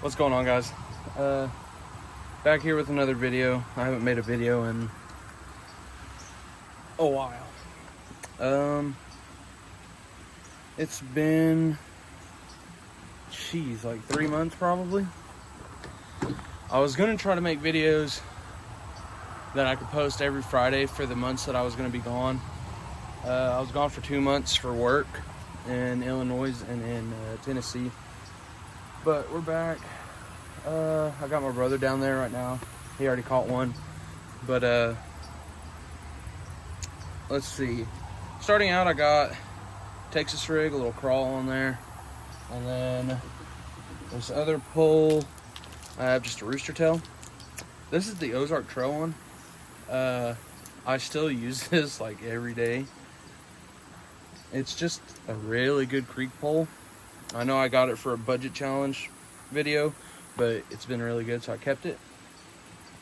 What's going on, guys? Back here with another video. I haven't made a video in a while. It's been like 3 months probably. I was gonna try to make videos that I could post every Friday for the months that I was gonna be gone. I was gone for 2 months for work in Illinois and in Tennessee, but we're back. I got my brother down there right now. He already caught one, but let's see. Starting out, I got Texas rig, a little crawl on there, and then this other pole I have just a rooster tail. This is the Ozark Trail one. I still use this like every day. It's just a really good creek pole. I know I got it for a budget challenge video, but it's been really good, so I kept it.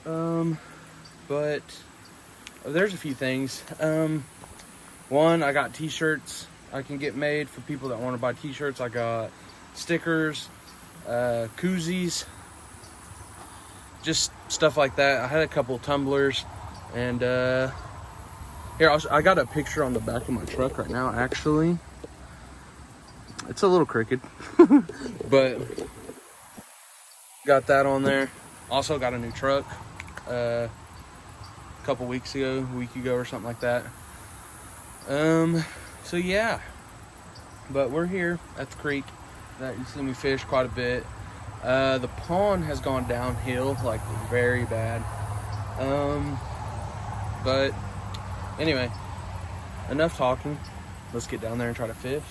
But there's a few things. One, I got t-shirts I can get made for people that want to buy t-shirts. I got stickers, koozies, just stuff like that. I had a couple tumblers, and here, I got a picture on the back of my truck right now, actually. It's a little crooked, but got that on there. Also got a new truck a couple weeks ago, a week ago or something like that. So yeah, but we're here at the creek that you see me fish quite a bit. The pond has gone downhill like very bad. But anyway, enough talking. Let's get down there and try to fish.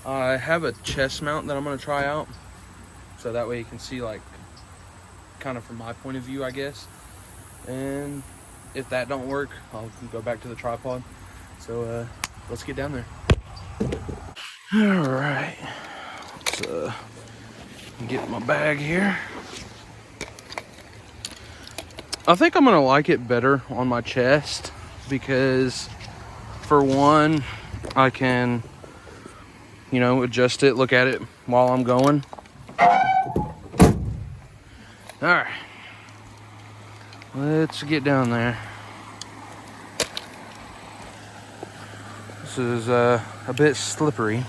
I have a chest mount that I'm gonna try out, so that way you can see like kind of from my point of view, I guess. And if that don't work, I'll go back to the tripod. So let's get down there. All right, let's get my bag here. I think I'm gonna like it better on my chest because, for one, I can, you know, adjust it, look at it while I'm going. All right, let's get down there. This is a bit slippery.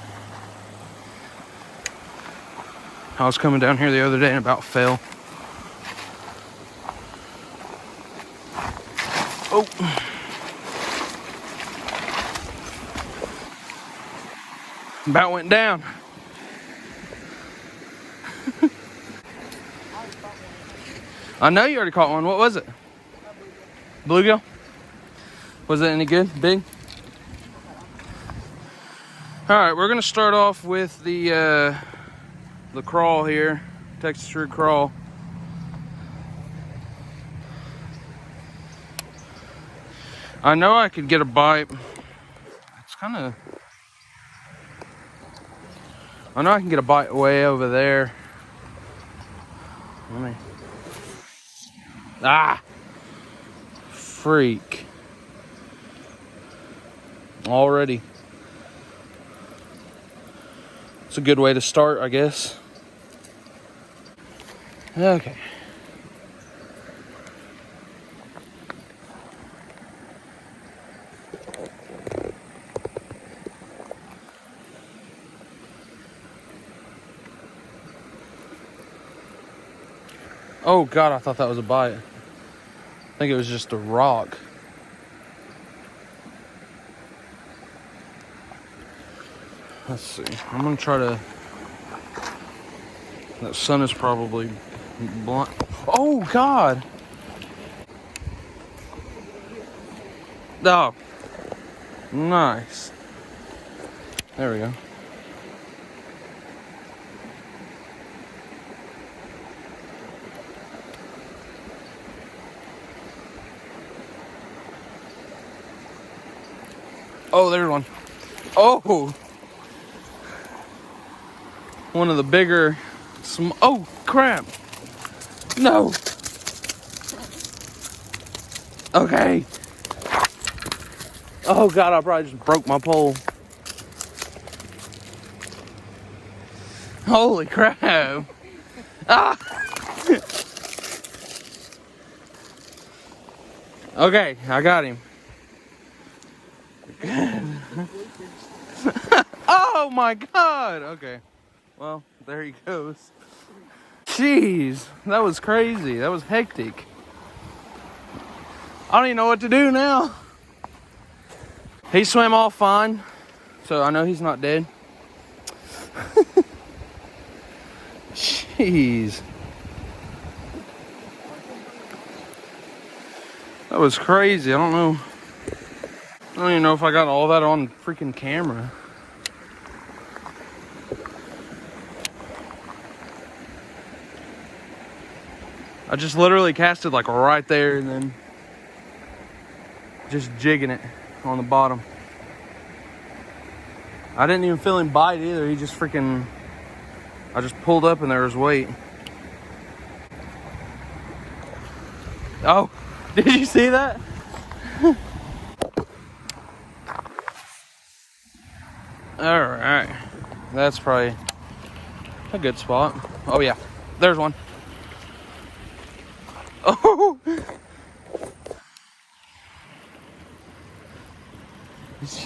I was coming down here the other day and about fell. Oh. About went down. I know you already caught one. What was it? Bluegill? Was it any good? Big? All right, we're gonna start off with the crawl here, Texas rig crawl. I know I could get a bite. It's kind of. I know I can get a bite way over there. Let me. Ah! Freak. Already. It's a good way to start, I guess. Okay. Oh God, I thought that was a bite. I think it was just a rock. Let's see. I'm gonna try to. That sun is probably blind. Oh God! Oh, nice. There we go. Oh, there's one. Oh! One of the bigger, oh crap! No! Okay. Oh God, I probably just broke my pole. Holy crap. Ah! Okay, I got him. Oh my God! Okay, well, there he goes. Jeez, that was crazy. That was hectic. I don't even know what to do now. He swam off fine, so I know he's not dead. Jeez. That was crazy. I don't know. I don't even know if I got all that on freaking camera. I just literally casted like right there and then just jigging it on the bottom. I didn't even feel him bite either. He just freaking, I just pulled up and there was weight. Oh, did you see that? All right, that's probably a good spot. Oh yeah, there's one. Oh, did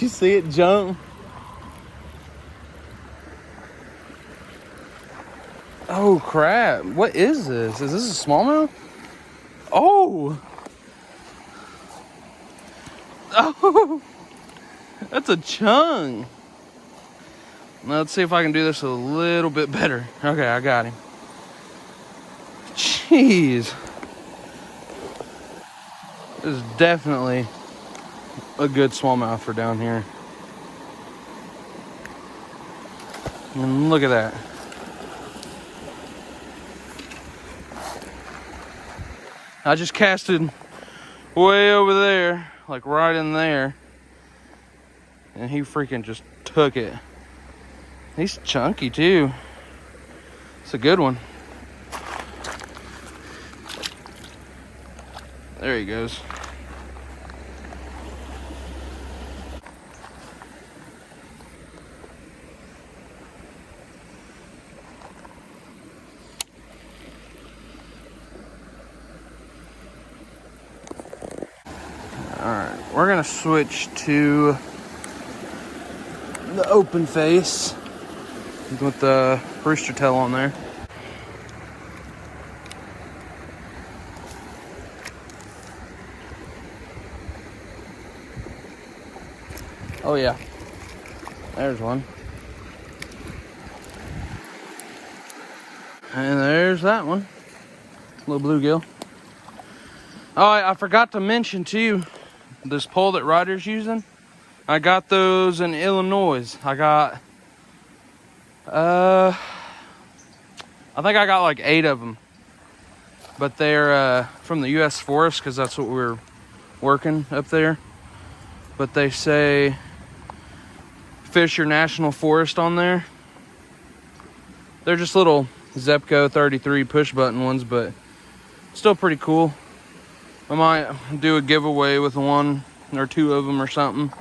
you see it jump? Oh crap, what is this? Is this a smallmouth? Oh, oh, that's a chunk. Let's see if I can do this a little bit better. Okay, I got him. Jeez. This is definitely a good smallmouth for down here. And look at that. I just casted way over there, like right in there. And he freaking just took it. He's chunky too. It's a good one. There he goes. Alright, we're gonna switch to the open face with the rooster tail on there. Oh yeah, there's one. And there's that one, little bluegill. Oh, I forgot to mention too, this pole that Ryder's using. I got those in Illinois. I got, I think I got like 8 of them. But they're from the U.S. Forest, because that's what we're working up there. But they say Fisher National Forest on there. They're just little Zebco 33 push button ones, but still pretty cool. I might do a giveaway with 1 or 2 of them or something.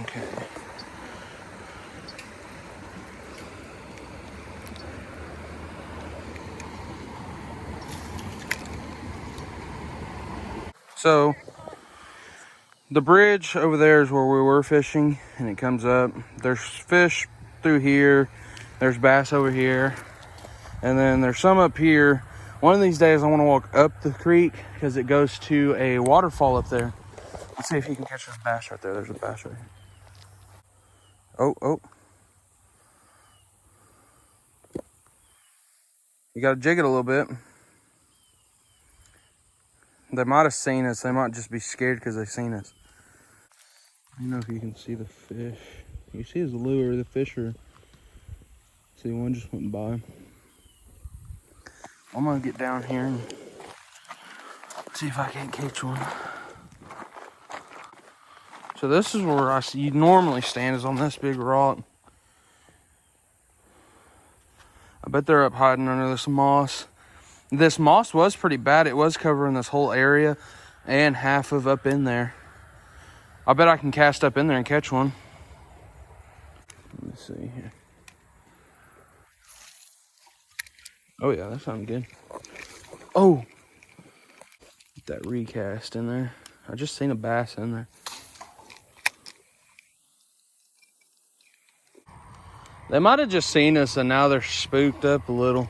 Okay. So the bridge over there is where we were fishing, and it comes up. There's fish through here. There's bass over here. And then there's some up here. One of these days I want to walk up the creek because it goes to a waterfall up there. Let's see if you can catch this bass right there. There's a bass right here. Oh. You got to jig it a little bit. They might have seen us. They might just be scared because they've seen us. I don't know if you can see the fish. You see his lure, the fish are... See, one just went by. I'm gonna get down here and see if I can't catch one. So this is where you normally stand, is on this big rock. I bet they're up hiding under this moss. This moss was pretty bad. It was covering this whole area and half of up in there. I bet I can cast up in there and catch one. Let me see here. Oh yeah, that sounds good. Oh, get that recast in there. I just seen a bass in there. They might have just seen us and now they're spooked up a little.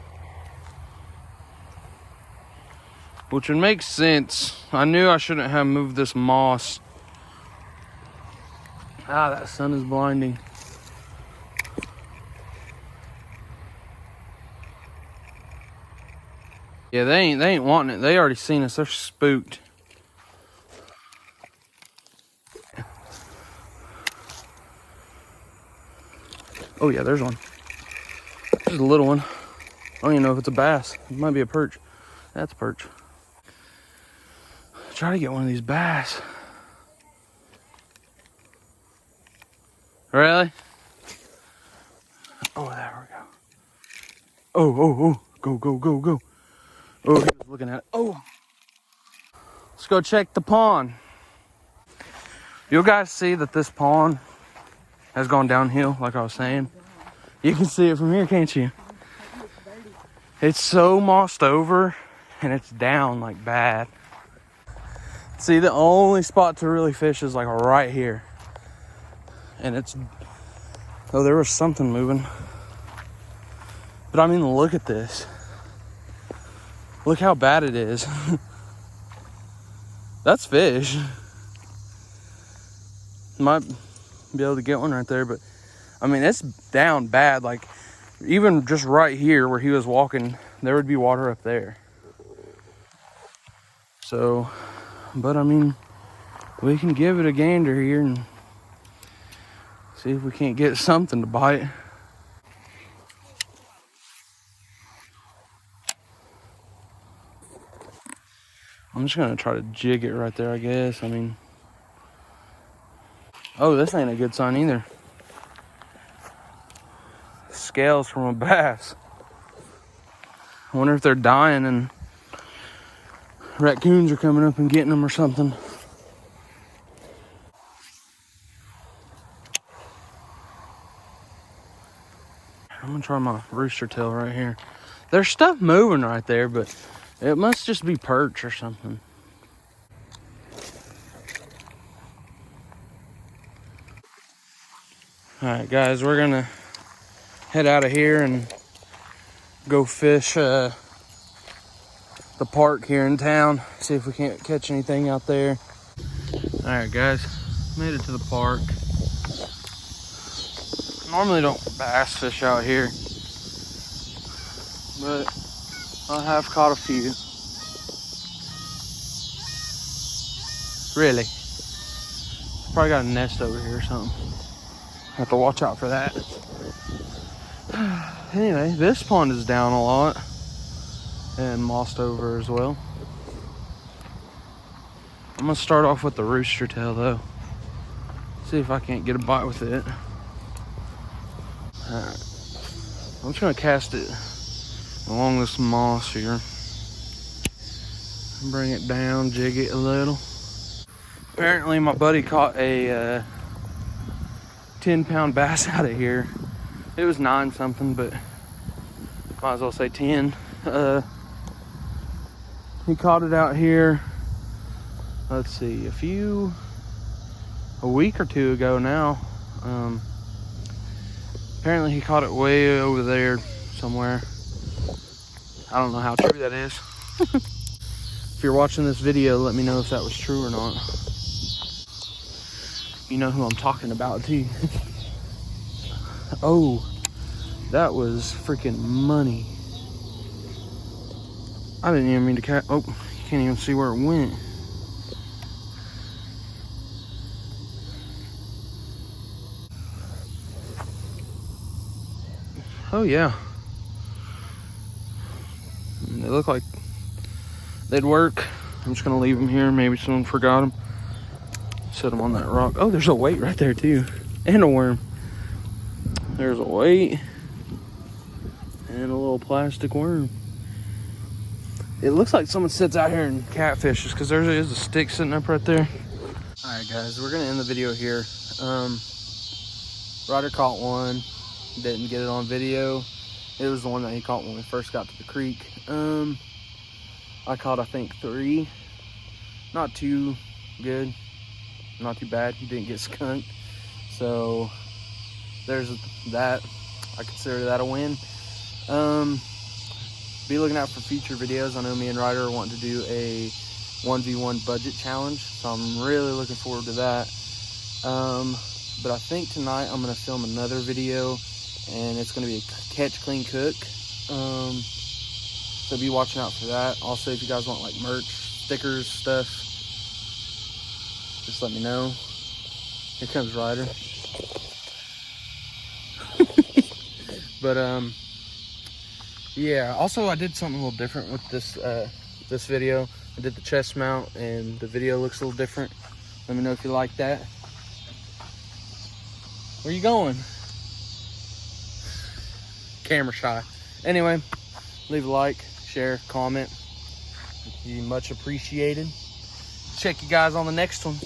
Which would make sense. I knew I shouldn't have moved this moss. Ah, that sun is blinding. Yeah, they ain't wanting it. They already seen us. They're spooked. Oh yeah, there's one. Just a little one. I don't even know if it's a bass. It might be a perch. That's a perch. Try to get one of these bass. Really? Oh, there we go. Oh. Go. Oh, he was looking at it. Oh. Let's go check the pond. You guys see that this pond has gone downhill, like I was saying? You can see it from here, can't you? It's so mossed over and it's down like bad. See, the only spot to really fish is like right here. And it's, oh, there was something moving. But I mean, look at this. Look how bad it is. That's fish. Might be able to get one right there, but I mean, it's down bad. Like, even just right here where he was walking, there would be water up there. So, but I mean, we can give it a gander here and see if we can't get something to bite. I'm just gonna try to jig it right there, I guess. I mean, oh, this ain't a good sign either. Scales from a bass. I wonder if they're dying and raccoons are coming up and getting them or something. I'm gonna try my rooster tail right here. There's stuff moving right there, but it must just be perch or something. All right, guys, we're gonna head out of here and go fish the park here in town. See if we can't catch anything out there. All right, guys, made it to the park. Normally don't bass fish out here, but I have caught a few. Really? Probably got a nest over here or something. Have to watch out for that. Anyway, this pond is down a lot and mossed over as well. I'm gonna start off with the rooster tail though. See if I can't get a bite with it. Alright. I'm just gonna cast it along this moss here. Bring it down, jig it a little. Apparently my buddy caught a 10-pound bass out of here. It was 9 something, but might as well say 10. He caught it out here, let's see, a week or two ago now. Apparently he caught it way over there somewhere. I don't know how true that is. If you're watching this video, let me know if that was true or not. You know who I'm talking about too. Oh, that was freaking money. I didn't even mean to catch. Oh, you can't even see where it went. Oh yeah. They look like they'd work. I'm just gonna leave them here. Maybe someone forgot them. Set them on that rock. Oh, there's a weight right there too, and a worm. There's a weight and a little plastic worm. It looks like someone sits out here and catfishes because there is a stick sitting up right there. All right, guys, we're gonna end the video here. Ryder caught one, didn't get it on video. It was the one that he caught when we first got to the creek. I caught, I think, 3. Not too good, not too bad. He didn't get skunked. So there's that. I consider that a win. Be looking out for future videos. I know me and Ryder are wanting to do a 1v1 budget challenge, so I'm really looking forward to that. But I think tonight I'm going to film another video, and it's going to be a catch, clean, cook. So be watching out for that. Also, if you guys want like merch, stickers, stuff, just let me know. Here comes Ryder. But yeah, also I did something a little different with this this video. I did the chest mount, and the video looks a little different. Let me know if you like that. Where you going? Camera shy. Anyway, leave a like, share, comment. It'd be much appreciated. Check you guys on the next one.